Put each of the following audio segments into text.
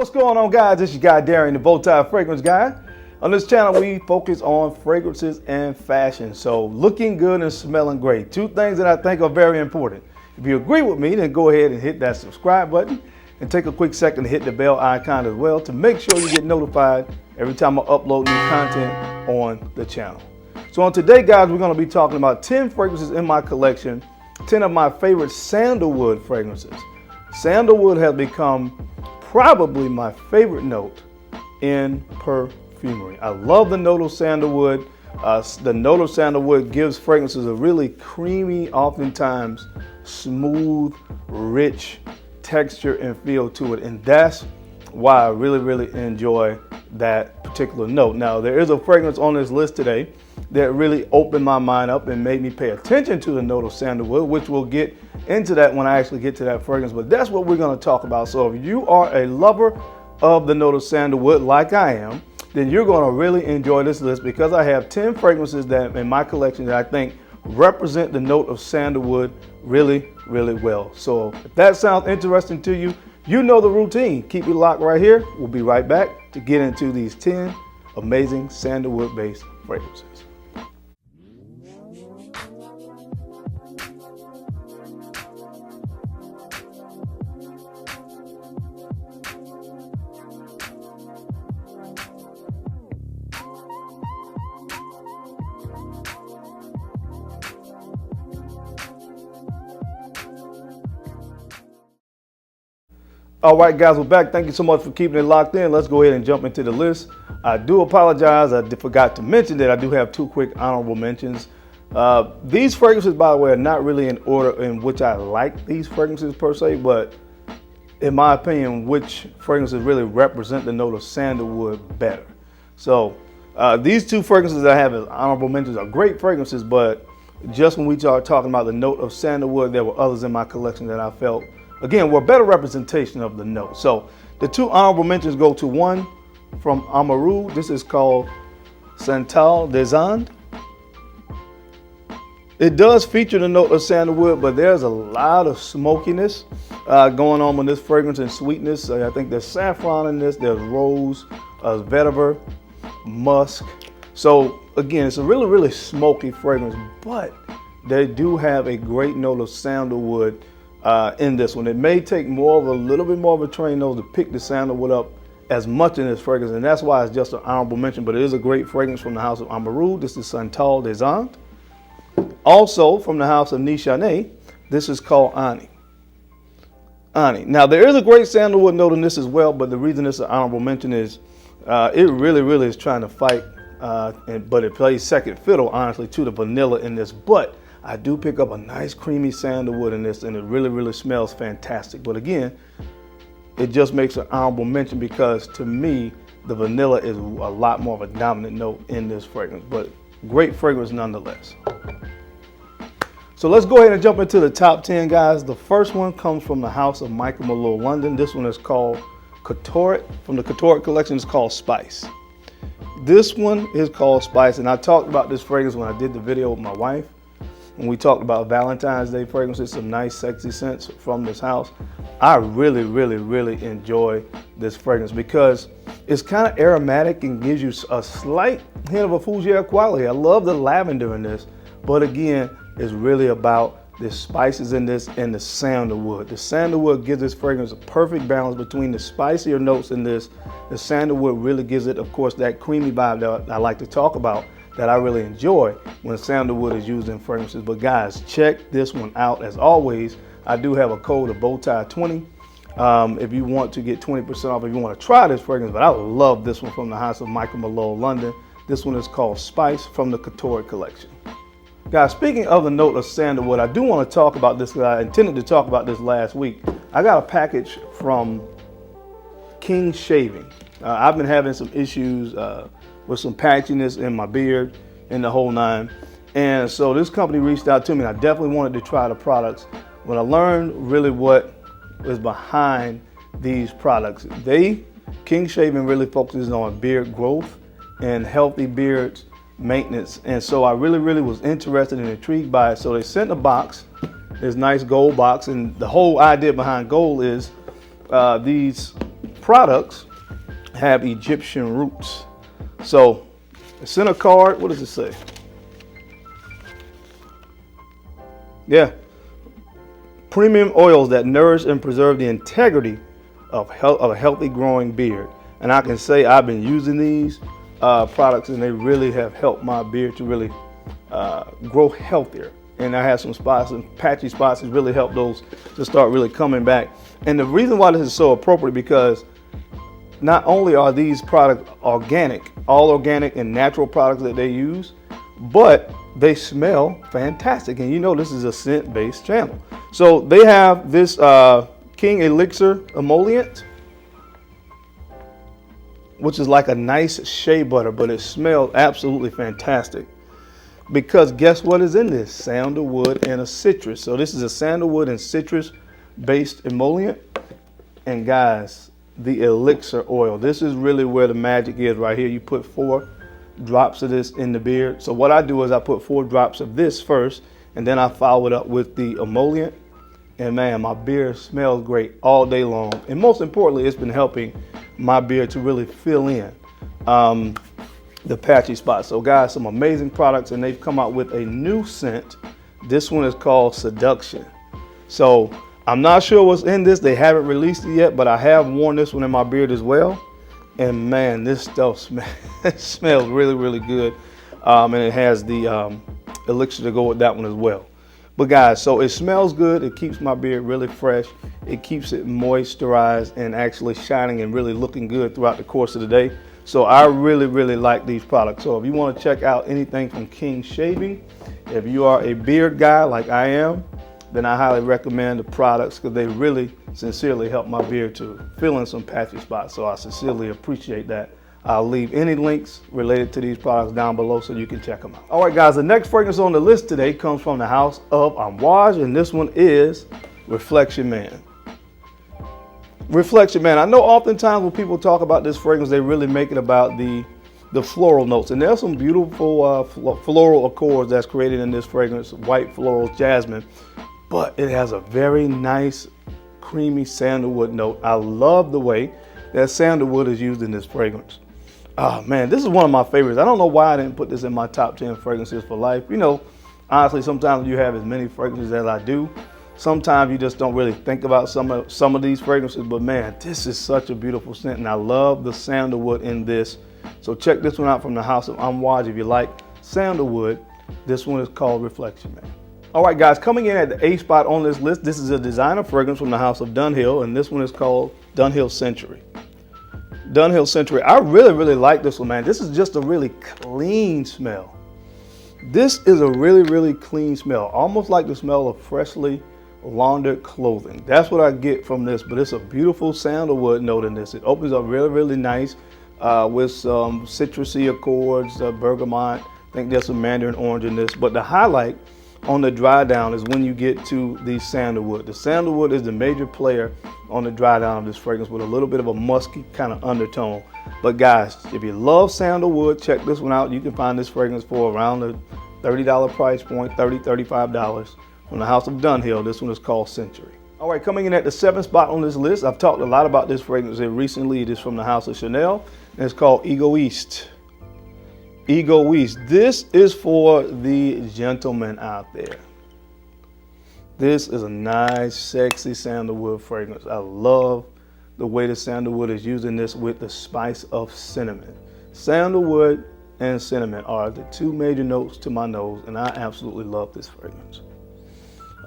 What's going on, guys? This is your guy Darren, the Bowtie Fragrance Guy. On this channel, we focus on fragrances and fashion. So looking good and smelling great. Two things that I think are very important. If you agree with me, then go ahead and hit that subscribe button and take a quick second to hit the bell icon as well to make sure you get notified every time I upload new content on the channel. So on today, guys, we're going to be talking about 10 fragrances in my collection, 10 of my favorite sandalwood fragrances. Sandalwood has become probably my favorite note in perfumery. I love the note of sandalwood. The note of sandalwood gives fragrances a really creamy, oftentimes smooth, rich texture and feel to it. And that's why I really enjoy that particular note. Now, there is a fragrance on this list today that really opened my mind up and made me pay attention to the note of sandalwood, which we'll get into that when I actually get to that fragrance. But that's what we're going to talk about. So if you are a lover of the note of sandalwood like I am, then you're going to really enjoy this list because I have 10 fragrances that in my collection that I think represent the note of sandalwood really well. So if that sounds interesting to you, you know the routine. Keep it locked right here. We'll be right back to get into these 10 amazing sandalwood based fragrances. All right, guys, we're back. Thank you so much for keeping it locked in. Let's go ahead and jump into the list. I do apologize. I forgot to mention that I do have two quick honorable mentions. These fragrances, by the way, are not really in order in which I like these fragrances per se, but in my opinion, which fragrances really represent the note of sandalwood better. So these two fragrances that I have as honorable mentions are great fragrances, but just when we start talking about the note of sandalwood, there were others in my collection that I felt again, we're a better representation of the note. So the two honorable mentions go to one from Allure. This is called Santo Decants. It does feature the note of sandalwood, but there's a lot of smokiness going on with this fragrance and sweetness. I think there's saffron in this, there's rose, vetiver, musk. So again, it's a really smoky fragrance, but they do have a great note of sandalwood in this one. It may take a little bit more of a trained nose to pick the sandalwood up as much in this fragrance, and that's why it's just an honorable mention, but it is a great fragrance from the house of Allure. This is Santo Decants. Also from the house of Nichane, this is called Ani. Now there is a great sandalwood note in this as well, but the reason it's an honorable mention is it really is trying to fight, but it plays second fiddle, honestly, to the vanilla in this. But I do pick up a nice creamy sandalwood in this, and it really smells fantastic. But again, it just makes an honorable mention because to me, the vanilla is a lot more of a dominant note in this fragrance, but great fragrance nonetheless. So let's go ahead and jump into the top 10, guys. The first one comes from the house of Michael Malone London. This one is called Couture. From the Couture collection, it's called Spice. This one is called Spice, and I talked about this fragrance when I did the video with my wife. When we talked about Valentine's Day fragrances, some nice sexy scents from this house. I really enjoy this fragrance because it's kind of aromatic and gives you a slight hint of a fougere quality. I love the lavender in this, but again, it's really about the spices in this and the sandalwood. The sandalwood gives this fragrance a perfect balance between the spicier notes in this. The sandalwood really gives it, of course, that creamy vibe that I like to talk about, that I really enjoy when sandalwood is used in fragrances. But guys, check this one out. As always, I do have a code of Bowtie20 if you want to get 20% off if you want to try this fragrance. But I love this one from the house of Michael Malone London. This one is called Spice from the Couture collection. Guys, speaking of the note of sandalwood, I do want to talk about this because I intended to talk about this last week. I got a package from King Shaving. I've been having some issues with some patchiness in my beard and the whole nine. And so this company reached out to me, and I definitely wanted to try the products. When I learned really what was behind these products, King Shaving really focuses on beard growth and healthy beards maintenance. And so I really was interested and intrigued by it. So they sent a box, this nice gold box, and the whole idea behind gold is these products have Egyptian roots. So it's in a card. What does it say? Yeah. Premium oils that nourish and preserve the integrity of a healthy growing beard. And I can say I've been using these products, and they really have helped my beard to really grow healthier. And I have some spots and patchy spots. It's really helped those to start really coming back. And the reason why this is so appropriate, because not only are these products organic, all organic and natural products that they use, but they smell fantastic. And you know this is a scent-based channel. So they have this King Elixir emollient, which is like a nice shea butter, but it smells absolutely fantastic. Because guess what is in this? Sandalwood and a citrus. So this is a sandalwood and citrus based emollient. And guys, the elixir oil. This is really where the magic is right here. You put 4 drops of this in the beard. So what I do is I put 4 drops of this first, and then I follow it up with the emollient. And man, my beard smells great all day long. And most importantly, it's been helping my beard to really fill in the patchy spots. So guys, some amazing products, and they've come out with a new scent. This one is called Seduction. So I'm not sure what's in this. They haven't released it yet, but I have worn this one in my beard as well. And man, this stuff smells really, really good. And it has the elixir to go with that one as well. But guys, so it smells good. It keeps my beard really fresh. It keeps it moisturized and actually shining and really looking good throughout the course of the day. So I really, really like these products. So if you want to check out anything from King Shaving, if you are a beard guy like I am, then I highly recommend the products, because they really sincerely help my beard to fill in some patchy spots. So I sincerely appreciate that. I'll leave any links related to these products down below so you can check them out. All right, guys, the next fragrance on the list today comes from the house of Amouage, and this one is Reflection Man. Reflection Man. I know oftentimes when people talk about this fragrance, they really make it about the floral notes. And there's some beautiful floral accords that's created in this fragrance, white florals, jasmine. But it has a very nice, creamy sandalwood note. I love the way that sandalwood is used in this fragrance. Oh man, this is one of my favorites. I don't know why I didn't put this in my top 10 fragrances for life. You know, honestly, sometimes you have as many fragrances as I do. Sometimes you just don't really think about some of these fragrances, but man, this is such a beautiful scent, and I love the sandalwood in this. So check this one out from the house of Amouage if you like sandalwood. This one is called Reflection Man. All right, guys, coming in at the 8th spot on this list, this is a designer fragrance from the house of Dunhill, and this one is called Dunhill Century. Dunhill Century. I really, really like this one, man. This is just a really clean smell. This is a really, really clean smell, almost like the smell of freshly laundered clothing. That's what I get from this, but it's a beautiful sandalwood note in this. It opens up really, really nice with some citrusy accords, bergamot. I think there's some mandarin orange in this, but the highlight on the dry down is when you get to the sandalwood. The sandalwood is the major player on the dry down of this fragrance, with a little bit of a musky kind of undertone. But guys, if you love sandalwood, check this one out. You can find this fragrance for around the $30 price point, $30, $35. From the house of Dunhill. This one is called Century. All right, coming in at the 7th spot on this list, I've talked a lot about this fragrance recently. It is from the house of Chanel, and it's called Egoiste. Egoiste. This is for the gentleman out there. This is a nice, sexy sandalwood fragrance. I love the way the sandalwood is using this with the spice of cinnamon. Sandalwood and cinnamon are the 2 major notes to my nose, and I absolutely love this fragrance.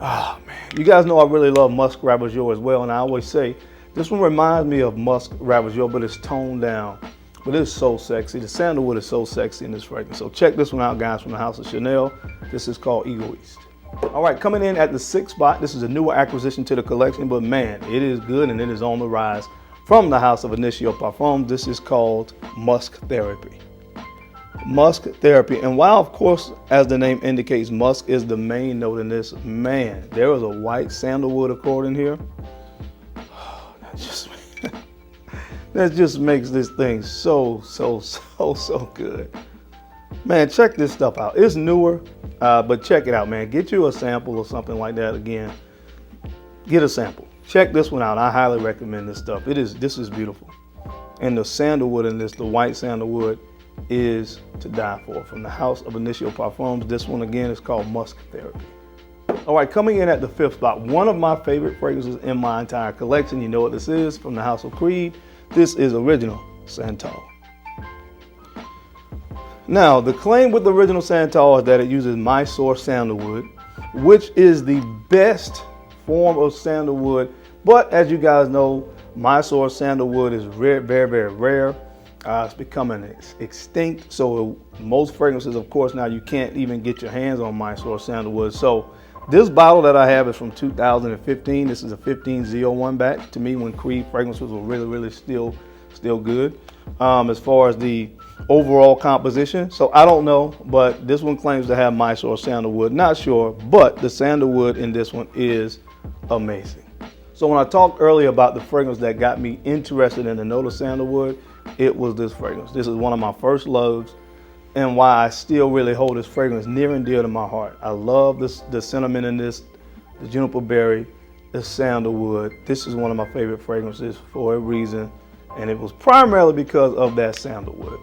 Oh man, you guys know I really love Musk Ravageur as well, and I always say this one reminds me of Musk Ravageur, but it's toned down. But it's so sexy. The sandalwood is so sexy in this fragrance. So check this one out, guys, from the house of Chanel. This is called Egoiste. All right, coming in at the 6th spot, this is a newer acquisition to the collection, but man, it is good and it is on the rise. From the house of Initio Parfum, this is called Musk Therapy. Musk Therapy. And while, of course, as the name indicates, musk is the main note in this, man, there is a white sandalwood accord in here. That just makes this thing so good. Man, check this stuff out. It's newer, but check it out, man. Get you a sample or something like that again. Get a sample. Check this one out. I highly recommend this stuff. This is beautiful. And the sandalwood in this, the white sandalwood, is to die for. From the house of Initio Parfums. This one again is called Musk Therapy. All right, coming in at the 5th spot, one of my favorite fragrances in my entire collection. You know what this is, from the House of Creed. This is original Santo. Now, the claim with the original Santo is that it uses Mysore sandalwood, which is the best form of sandalwood. But as you guys know, Mysore sandalwood is rare, very, very rare. It's becoming extinct. So most fragrances, of course, now you can't even get your hands on Mysore sandalwood. So this bottle that I have is from 2015. This is a 15-01 batch. To me, when Creed fragrances were really, really still good. As far as the overall composition, so I don't know, but this one claims to have Mysore sandalwood. Not sure, but the sandalwood in this one is amazing. So when I talked earlier about the fragrance that got me interested in the note of sandalwood, it was this fragrance. This is one of my first loves, and why I still really hold this fragrance near and dear to my heart. I love the cinnamon in this, the juniper berry, the sandalwood. This is one of my favorite fragrances for a reason, and it was primarily because of that sandalwood.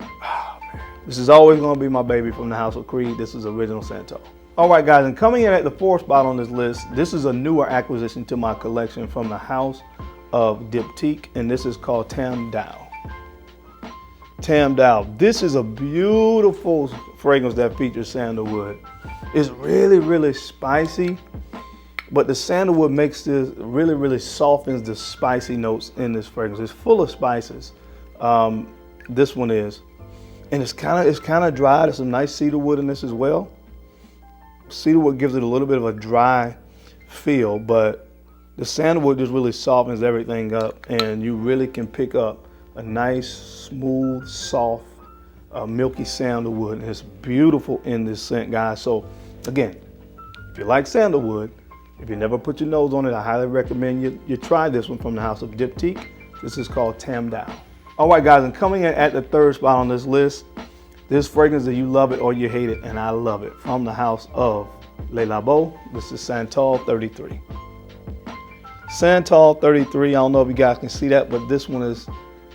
Oh, man. This is always going to be my baby from the House of Creed. This is original Santo. All right, guys, and coming in at the 4th spot on this list, this is a newer acquisition to my collection from the House of Diptyque, and this is called Tam Dao. Tam Dao. This is a beautiful fragrance that features sandalwood. It's really, really spicy, but the sandalwood makes this really, really softens the spicy notes in this fragrance. It's full of spices. This one is, and it's kind of dry. There's some nice cedarwood in this as well. Cedarwood gives it a little bit of a dry feel, but the sandalwood just really softens everything up, and you really can pick up a nice, smooth, soft, milky sandalwood, and it's beautiful in this scent, guys. So again, if you like sandalwood, if you never put your nose on it, I highly recommend you try this one from the House of Diptyque. This is called Tam Dao. All right, guys, and coming in at the 3rd spot on this list, this fragrance that you love it or you hate it, and I love it, from the House of Le Labo. This is Santal 33. Santal 33, I don't know if you guys can see that, but this one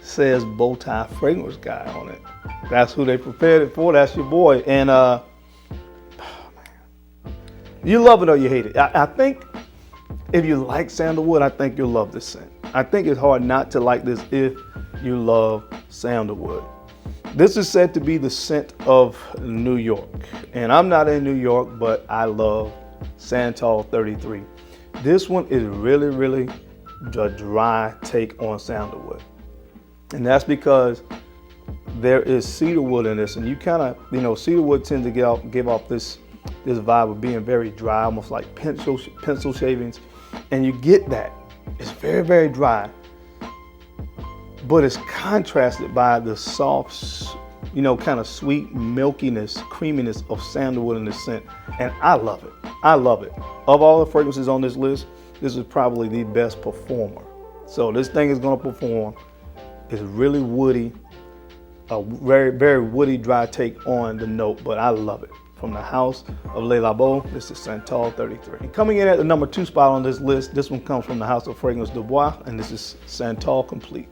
says bow tie fragrance guy on it. That's who they prepared it for. That's your boy. And you love it or you hate it. I think if you like sandalwood, I think you'll love this scent. I think it's hard not to like this if you love sandalwood. This is said to be the scent of New York. And I'm not in New York, but I love Santal 33. This one is really, really a dry take on sandalwood. And that's because there is cedarwood in this, and you kind of, cedarwood tends to give off this vibe of being very dry, almost like pencil shavings, and you get that. It's very, very dry, but it's contrasted by the soft, kind of sweet milkiness, creaminess of sandalwood in the scent, and I love it. I love it. Of all the fragrances on this list, this is probably the best performer. So this thing is going to perform. It's really woody, a very, very woody, dry take on the note, but I love it. From the House of Le Labo, this is Santal 33. And coming in at the number 2 spot on this list, this one comes from the House of Fragrance Du Bois, and this is Santal Complete.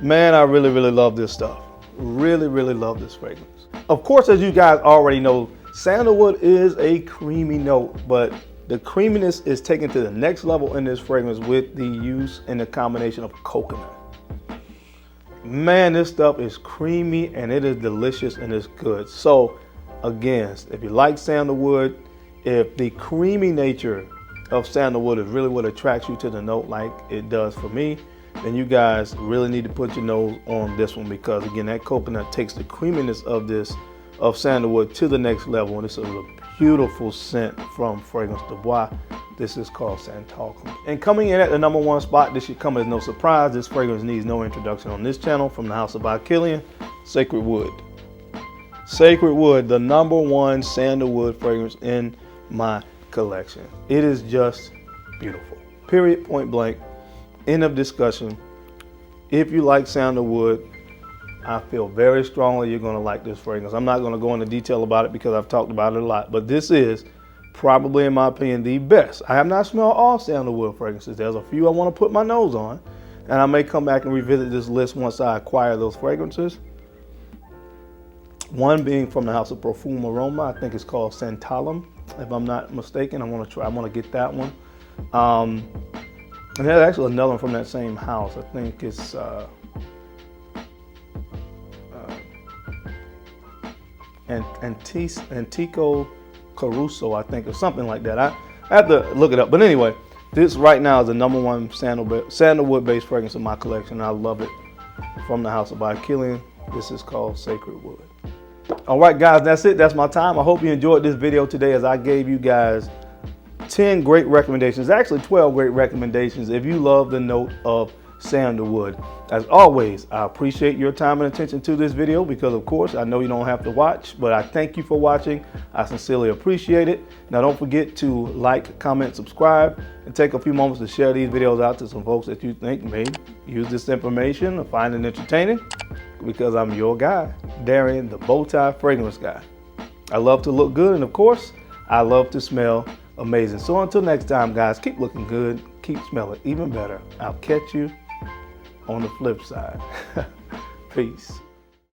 Man, I really, really love this stuff. Really, really love this fragrance. Of course, as you guys already know, sandalwood is a creamy note, but the creaminess is taken to the next level in this fragrance with the use and the combination of coconut. Man, this stuff is creamy and it is delicious and it's good. So again, if you like sandalwood, if the creamy nature of sandalwood is really what attracts you to the note like it does for me, then you guys really need to put your nose on this one, because again, that coconut takes the creaminess of sandalwood to the next level, and this is a beautiful scent from Fragrance Du Bois. This is called Santal. And coming in at the number 1 spot, this should come as no surprise. This fragrance needs no introduction on this channel, from the House of Killian, Sacred Wood. Sacred Wood, the number 1 sandalwood fragrance in my collection. It is just beautiful. Period, point blank, end of discussion. If you like sandalwood, I feel very strongly you're going to like this fragrance. I'm not going to go into detail about it because I've talked about it a lot, but this is probably, in my opinion, the best. I have not smelled all sandalwood fragrances. There's a few I want to put my nose on, and I may come back and revisit this list once I acquire those fragrances. One being from the house of Profumo Aroma. I think it's called Santalum, if I'm not mistaken. I want to get that one. And there's actually another one from that same house. I think it's Antico Caruso, I think, or something like that. I have to look it up. But anyway, this right now is the #1 sandalwood-based fragrance in my collection. I love it. From the house of Killian. This is called Sacred Wood. All right, guys, that's it. That's my time. I hope you enjoyed this video today, as I gave you guys 10 great recommendations, actually 12 great recommendations if you love the note of sandalwood. As always, I appreciate your time and attention to this video, because of course I know you don't have to watch, but I thank you for watching. I sincerely appreciate it. Now don't forget to like, comment, subscribe, and take a few moments to share these videos out to some folks that you think may use this information or find it entertaining, because I'm your guy, Darian, the Bowtie Fragrance Guy. I love to look good, and of course I love to smell amazing. So until next time, guys, keep looking good, keep smelling even better. I'll catch you on the flip side. Peace.